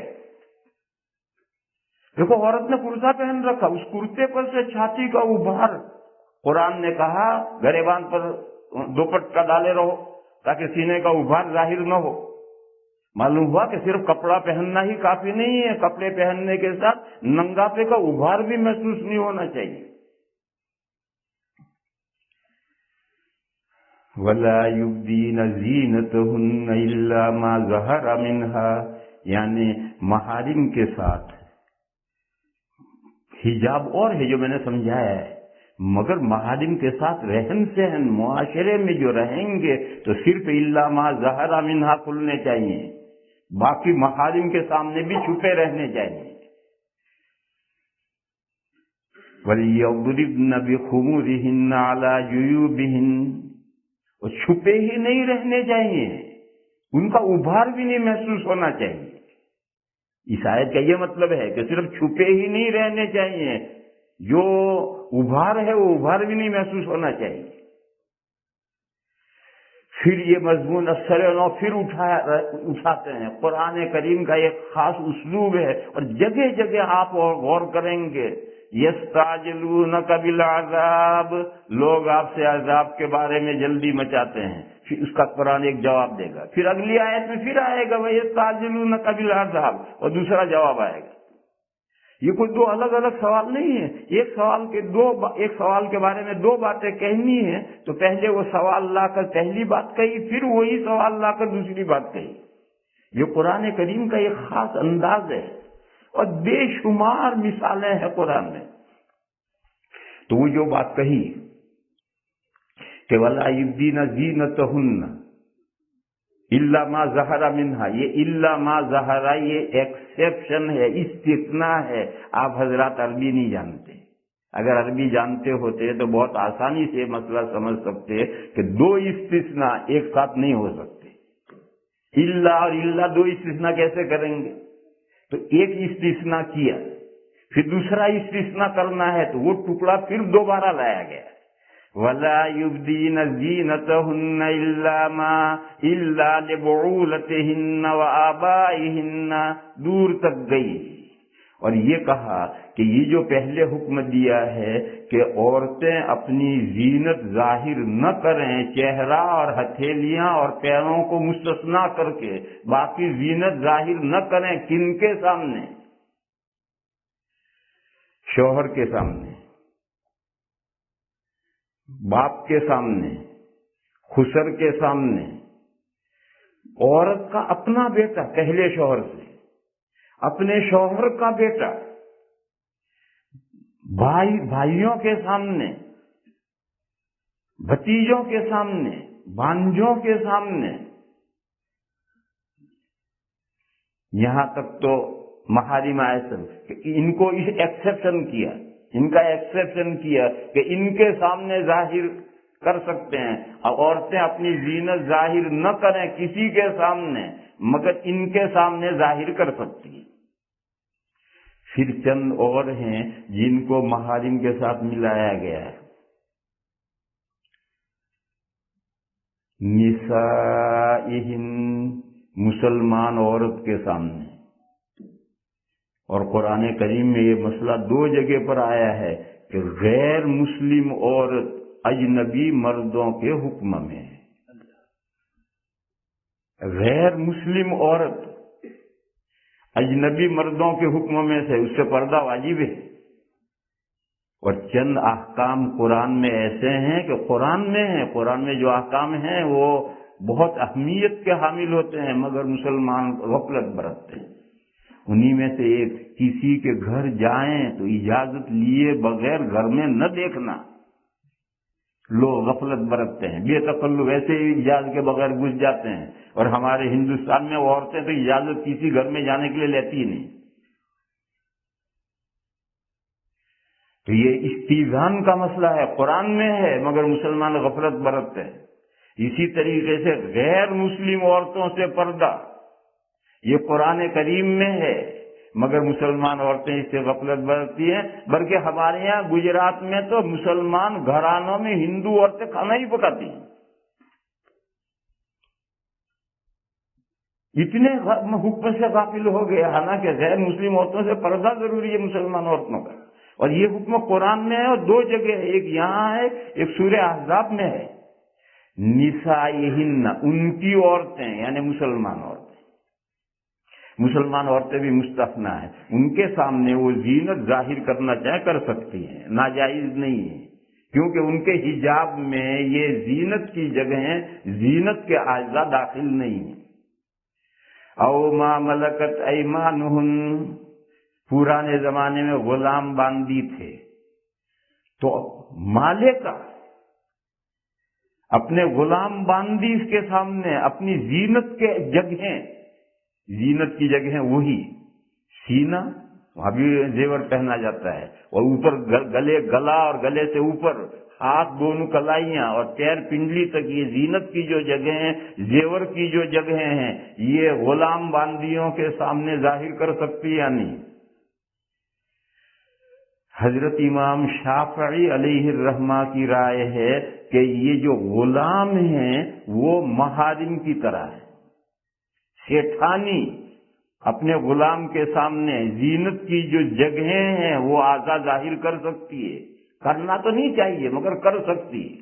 دیکھو عورت نے کرتا پہن رکھا، اس کرتے پر سے چھاتی کا ابھار، قرآن نے کہا گریبان پر دوپٹہ ڈالے رہو تاکہ سینے کا ابھار ظاہر نہ ہو۔ معلوم ہوا کہ صرف کپڑا پہننا ہی کافی نہیں ہے، کپڑے پہننے کے ساتھ ننگاپے کا ابھار بھی محسوس نہیں ہونا چاہیے۔ وَلَا يُبْدِينَ زِينَتَهُنَّ إِلَّا مَا ظَهَرَ مِنْهَا، یعنی محارم کے ساتھ حجاب اور ہے جو میں نے سمجھایا ہے، مگر محارم کے ساتھ رہن سہن معاشرے میں جو رہیں گے تو صرف الا ما ظہر منہا کھلنے چاہیے، باقی محارم کے سامنے بھی چھپے رہنے چاہیے۔ وَلْيَضْرِبْنَ بِخُمُورِهِنَّ عَلَى جُيُوبِهِنَّ، اور چھپے ہی نہیں رہنے چاہیے، ان کا ابھار بھی نہیں محسوس ہونا چاہیے۔ اس آیت کا یہ مطلب ہے کہ صرف چھپے ہی نہیں رہنے چاہیے، جو ابھار ہے وہ ابھار بھی نہیں محسوس ہونا چاہیے۔ پھر یہ مضمون اثر نو پھر اٹھاتے ہیں، قرآن کریم کا ایک خاص اسلوب ہے، اور جگہ جگہ آپ غور کریں گے یستعجلونک بالعذاب، لوگ آپ سے عذاب کے بارے میں جلدی مچاتے ہیں، پھر اس کا قرآن ایک جواب دے گا، پھر اگلی آیت میں پھر آئے گا یستعجلونک بالعذاب، اور دوسرا جواب آئے گا۔ یہ کوئی دو الگ الگ سوال نہیں ہے، ایک سوال کے بارے میں دو باتیں کہنی ہیں تو پہلے وہ سوال لا کر پہلی بات کہی، پھر وہی سوال لا کر دوسری بات کہی۔ یہ قرآن کریم کا ایک خاص انداز ہے، اور بے شمار مثالیں ہیں قرآن میں۔ تو وہ جو بات کہی کہ وَلَا يُبْدِينَ زِينَتَهُنَّ الا ما ظہر منہا، یہ الا ما ظہر یہ ایکسیپشن ہے، استثناء ہے۔ آپ حضرات عربی نہیں جانتے، اگر عربی جانتے ہوتے تو بہت آسانی سے مسئلہ سمجھ سکتے کہ دو استثناء ایک ساتھ نہیں ہو سکتے، الا اور الا دو استثناء کیسے کریں گے؟ تو ایک استثناء کیا، پھر دوسرا استثناء کرنا ہے تو وہ ٹکڑا پھر دوبارہ لایا گیا، وَلَا يُبْدِينَ زِينَتَهُنَّ إِلَّا لِبُعُولَتِهِنَّ وَآبَائِهِنَّ دور تک گئی۔ اور یہ کہا کہ یہ جو پہلے حکم دیا ہے کہ عورتیں اپنی زینت ظاہر نہ کریں، چہرہ اور ہتھیلیاں اور پیروں کو مستثنا کر کے باقی زینت ظاہر نہ کریں، کن کے سامنے؟ شوہر کے سامنے، باپ کے سامنے، خسر کے سامنے، عورت کا اپنا بیٹا پہلے شوہر سے، اپنے شوہر کا بیٹا، بھائیوں کے سامنے، بھتیجوں کے سامنے، بھانجوں کے سامنے، یہاں تک تو محارم ایسن کہ ان کو ایکسیپشن کیا، ان کا ایکسیپشن کیا کہ ان کے سامنے ظاہر کر سکتے ہیں، اور عورتیں اپنی زینت ظاہر نہ کریں کسی کے سامنے مگر ان کے سامنے ظاہر کر سکتی ہیں۔ پھر چند اور ہیں جن کو محارم کے ساتھ ملایا گیا ہے، نسائہن، مسلمان عورت کے سامنے، اور قرآن کریم میں یہ مسئلہ دو جگہ پر آیا ہے کہ غیر مسلم عورت اجنبی مردوں کے حکم میں ہے، غیر مسلم عورت اجنبی مردوں کے حکم میں سے، اس سے پردہ واجب ہے۔ اور چند احکام قرآن میں ایسے ہیں کہ قرآن میں جو احکام ہیں وہ بہت اہمیت کے حامل ہوتے ہیں مگر مسلمان غفلت برتتے ہیں۔ انہی میں سے ایک، کسی کے گھر جائیں تو اجازت لیے بغیر گھر میں نہ دیکھنا، لوگ غفلت برتتے ہیں، بے تکلف ویسے ہی اجازت کے بغیر گھس جاتے ہیں، اور ہمارے ہندوستان میں وہ عورتیں تو اجازت کسی گھر میں جانے کے لیے لیتی ہی نہیں۔ تو یہ استیذان کا مسئلہ ہے، قرآن میں ہے مگر مسلمان غفلت برتتے ہیں۔ اسی طریقے سے غیر مسلم عورتوں سے پردہ، یہ قرآن کریم میں ہے مگر مسلمان عورتیں اس سے غفلت برتتی ہیں، بلکہ ہمارے یہاں گجرات میں تو مسلمان گھرانوں میں ہندو عورتیں کھانا ہی پکاتی ہیں، اتنے حکم سے غافل ہو گئے، حالانکہ غیر مسلم عورتوں سے پردہ ضروری ہے مسلمان عورتوں کا، اور یہ حکم قرآن میں ہے، اور دو جگہ ہے، ایک یہاں ہے، ایک سورہ احزاب میں ہے۔ نسائہن، ان کی عورتیں یعنی مسلمان عورتیں، مسلمان عورتیں بھی مستثنی ہیں، ان کے سامنے وہ زینت ظاہر کرنا چاہے کر سکتی ہیں، ناجائز نہیں ہے، کیونکہ ان کے حجاب میں یہ زینت کی جگہیں، زینت کے اعضاء داخل نہیں ہیں۔ او ما ملکت ایمانہن، پرانے زمانے میں غلام باندی تھے، تو مالکہ اپنے غلام باندی کے سامنے اپنی زینت کے جگہیں، زینت کی جگہیں وہی سینہ، وہاں بھی زیور پہنا جاتا ہے، اور اوپر گلا اور گلے سے اوپر ہاتھ، دونوں کلائیاں اور پیر پنڈلی تک، یہ زینت کی جو جگہیں، زیور کی جو جگہیں ہیں، یہ غلام باندیوں کے سامنے ظاہر کر سکتی یا نہیں؟ حضرت امام شافعی علیہ الرحمہ کی رائے ہے کہ یہ جو غلام ہیں وہ محارم کی طرح ہے، شیطانی اپنے غلام کے سامنے زینت کی جو جگہیں ہیں وہ اعضاء ظاہر کر سکتی ہے، کرنا تو نہیں چاہیے مگر کر سکتی ہے۔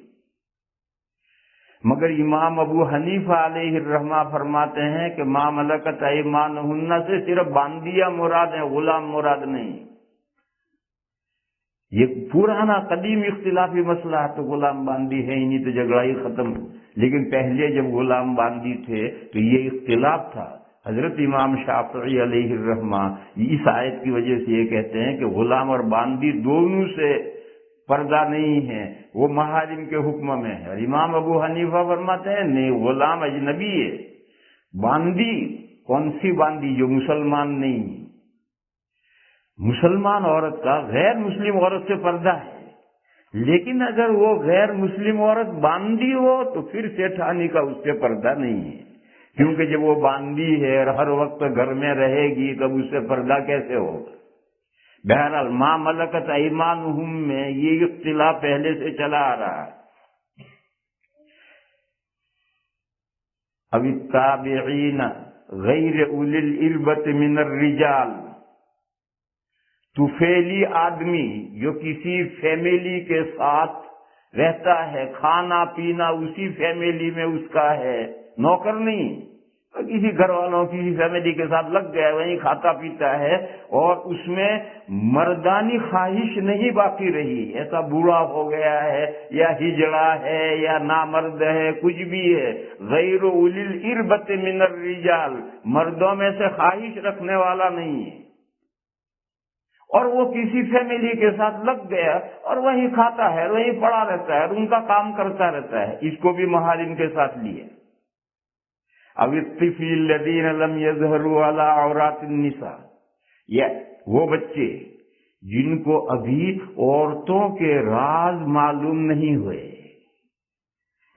مگر امام ابو حنیفہ علیہ الرحمہ فرماتے ہیں کہ ما ملکت ایمانہن سے صرف باندیاں مراد ہیں، غلام مراد نہیں۔ یہ پرانا قدیم اختلافی مسئلہ ہے، تو غلام باندی ہے ہی نہیں تو جھگڑا ہی ختم، لیکن پہلے جب غلام باندی تھے تو یہ اختلاف تھا۔ حضرت امام شافعی علیہ الرحمہ اس آیت کی وجہ سے یہ کہتے ہیں کہ غلام اور باندی دونوں سے پردہ نہیں ہے، وہ محارم کے حکم میں ہے، اور امام ابو حنیفہ فرماتے ہیں نہیں، غلام اجنبی ہے، باندی کون سی باندی جو مسلمان نہیں، مسلمان عورت کا غیر مسلم عورت سے پردہ ہے، لیکن اگر وہ غیر مسلم عورت باندھی ہو تو پھر سیٹھانی کا اس سے پردہ نہیں ہے، کیونکہ جب وہ باندھی ہے اور ہر وقت گھر میں رہے گی تب اس سے پردہ کیسے ہوگا؟ بہرحال ما ملکت ایمانہم میں یہ اختلاف پہلے سے چلا آ رہا ہے۔ اب التابعین غیر اولی الاربۃ من الرجال، طفیلی آدمی جو کسی فیملی کے ساتھ رہتا ہے، کھانا پینا اسی فیملی میں اس کا ہے، نوکر نہیں، کسی گھر والوں کی فیملی کے ساتھ لگ گیا، وہیں کھاتا پیتا ہے، اور اس میں مردانی خواہش نہیں باقی رہی، ایسا بوڑھا ہو گیا ہے یا ہجڑا ہے یا نامرد ہے، کچھ بھی ہے، غیر اولی الاربۃ من الرجال، مردوں میں سے خواہش رکھنے والا نہیں ہے، اور وہ کسی فیملی کے ساتھ لگ گیا اور وہیں کھاتا ہے، وہیں پڑا رہتا ہے اور ان کا کام کرتا رہتا ہے، اس کو بھی محارم کے ساتھ لیے۔ اب الطفل الذین لم یظہروا علی عورات النساء، یہ وہ بچے جن کو ابھی عورتوں کے راز معلوم نہیں ہوئے،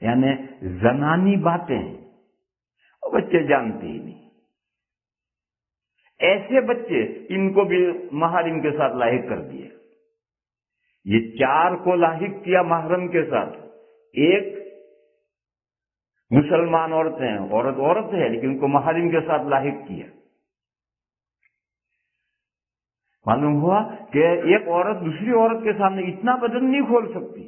یعنی زنانی باتیں وہ بچے جانتے ہی نہیں، ایسے بچے ان کو بھی محارم کے ساتھ لاحق کر دیا۔ یہ چار کو لاحق کیا محرم کے ساتھ، ایک مسلمان عورتیں ہیں، عورت ہے لیکن ان کو محارم کے ساتھ لاحق کیا۔ معلوم ہوا کہ ایک عورت دوسری عورت کے سامنے اتنا بدن نہیں کھول سکتی،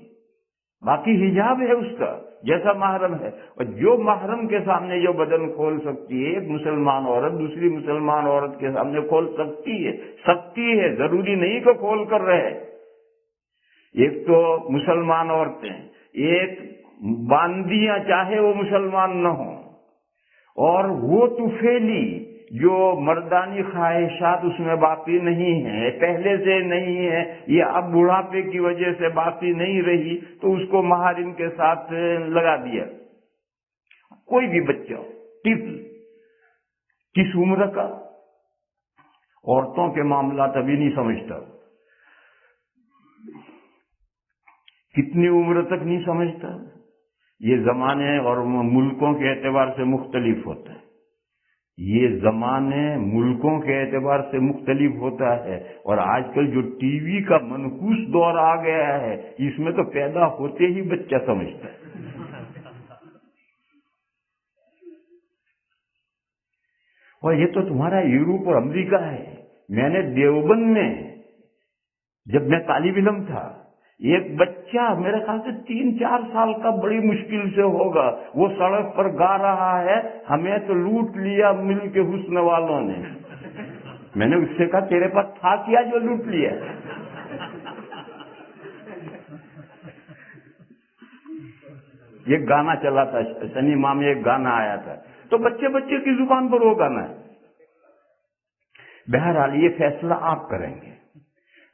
باقی حجاب ہے اس کا جیسا محرم ہے، اور جو محرم کے سامنے جو بدن کھول سکتی ہے ایک مسلمان عورت دوسری مسلمان عورت کے سامنے کھول سکتی ہے، ضروری نہیں کہ کھول کر رہے۔ ایک تو مسلمان عورتیں، ایک باندیاں چاہے وہ مسلمان نہ ہوں، اور وہ طفیلی جو مردانی خواہشات اس میں باقی نہیں ہیں، پہلے سے نہیں ہے، یہ اب بڑھاپے کی وجہ سے باقی نہیں رہی تو اس کو محارم کے ساتھ لگا دیا۔ کوئی بھی بچہ طفل کس عمر کا، عورتوں کے معاملات ابھی نہیں سمجھتا، کتنی عمر تک نہیں سمجھتا، یہ زمانے اور ملکوں کے اعتبار سے مختلف ہوتا ہے، یہ زمانے ملکوں کے اعتبار سے مختلف ہوتا ہے، اور آج کل جو ٹی وی کا منحوس دور آ گیا ہے اس میں تو پیدا ہوتے ہی بچہ سمجھتا ہے۔ اور یہ تو تمہارا یورپ اور امریکہ ہے۔ میں نے دیوبند میں جب میں طالب علم تھا، ایک بچہ میرے خیال سے 3-4 سال کا بڑی مشکل سے ہوگا، وہ سڑک پر گا رہا ہے، ہمیں تو لوٹ لیا مل کے حسن والوں نے۔ میں نے اس سے کہا تیرے پاس تھا کیا جو لوٹ لیا؟ یہ گانا چلا تھا سنیما میں، ایک گانا آیا تھا، تو بچے کی زبان پر وہ گانا ہے۔ بہرحال یہ فیصلہ آپ کریں گے،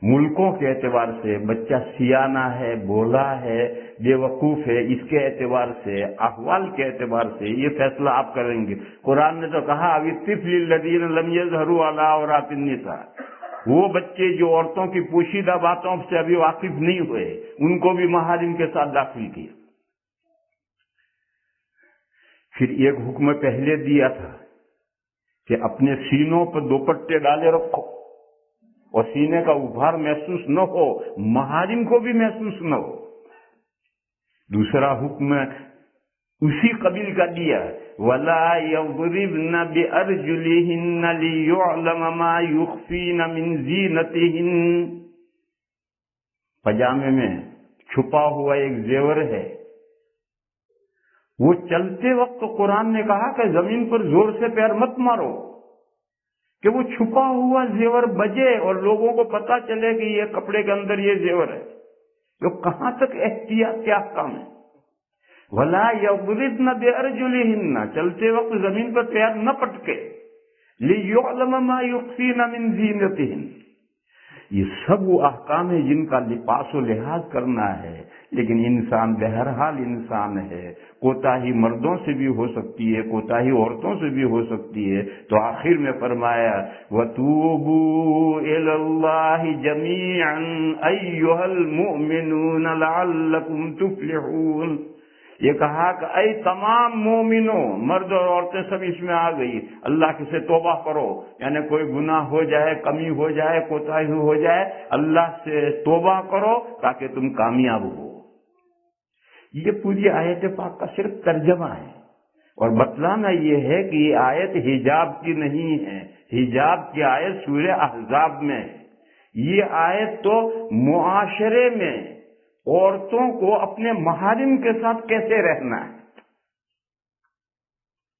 ملکوں کے اعتبار سے بچہ سیانہ ہے، بولا ہے، بے وقوف ہے، اس کے اعتبار سے، احوال کے اعتبار سے یہ فیصلہ آپ کریں گے۔ قرآن نے تو کہا ابھی الطفل الذین لم یظہروا علی عورات النساء، وہ بچے جو عورتوں کی پوشیدہ باتوں سے ابھی واقف نہیں ہوئے ان کو بھی محارم کے ساتھ داخل کیا۔ پھر ایک حکم پہلے دیا تھا کہ اپنے سینوں پر دوپٹے ڈالے رکھو اور سینے کا ابھار محسوس نہ ہو، محارم کو بھی محسوس نہ ہو۔ دوسرا حکم اسی قبیل کا دیا، وَلَا يَضْرِبْنَ بِأَرْجُلِهِنَّ لِيُعْلَمَ مَا يُخْفِينَ مِنْ زِينَتِهِنَّ، پجامے میں چھپا ہوا ایک زیور ہے، وہ چلتے وقت قرآن نے کہا کہ زمین پر زور سے پیر مت مارو کہ وہ چھپا ہوا زیور بجے اور لوگوں کو پتا چلے کہ یہ کپڑے کے اندر یہ زیور ہے۔ تو کہاں تک احتیاط کیا کام ہے؟ وَلَا يَضْرِبْنَ بِأَرْجُلِهِنَّ، چلتے وقت زمین پر پیر نہ پٹکے، لِيُعْلَمَ مَا يُخْفِينَ مِنْ زِينَتِهِنَّ، یہ سب وہ احکام ہیں جن کا لباس و لحاظ کرنا ہے، لیکن انسان بہرحال انسان ہے، کوتاہی مردوں سے بھی ہو سکتی ہے، کوتاہی عورتوں سے بھی ہو سکتی ہے۔ تو آخر میں فرمایا وَتُوبُوا إِلَى اللَّهِ جَمِيعًا أَيُّهَا الْمُؤْمِنُونَ لَعَلَّكُمْ تُفْلِحُونَ۔ یہ کہا کہ اے تمام مومنوں، مرد اور عورتیں سب اس میں آ گئی، اللہ کے سے توبہ کرو، یعنی کوئی گناہ ہو جائے، کمی ہو جائے، کوتاہی ہو جائے، اللہ سے توبہ کرو تاکہ تم کامیاب ہو۔ یہ پوری آیت پاک کا صرف ترجمہ ہے، اور بتلانا یہ ہے کہ یہ آیت حجاب کی نہیں ہے، حجاب کی آیت سورہ احزاب میں ہے۔ یہ آیت تو معاشرے میں عورتوں کو اپنے محارم کے ساتھ کیسے رہنا ہے،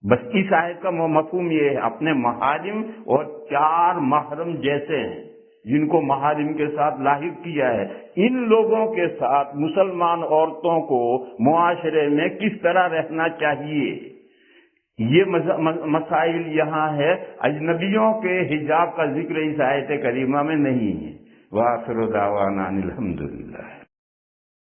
بس اس آیت کا مفہوم یہ ہے، اپنے محارم اور 4 محرم جیسے ہیں جن کو محارم کے ساتھ لاحق کیا ہے، ان لوگوں کے ساتھ مسلمان عورتوں کو معاشرے میں کس طرح رہنا چاہیے، یہ مسائل یہاں ہے۔ اجنبیوں کے حجاب کا ذکر اس آیت کریمہ میں نہیں ہے۔ وآخر دعوانا ان الحمدللہ۔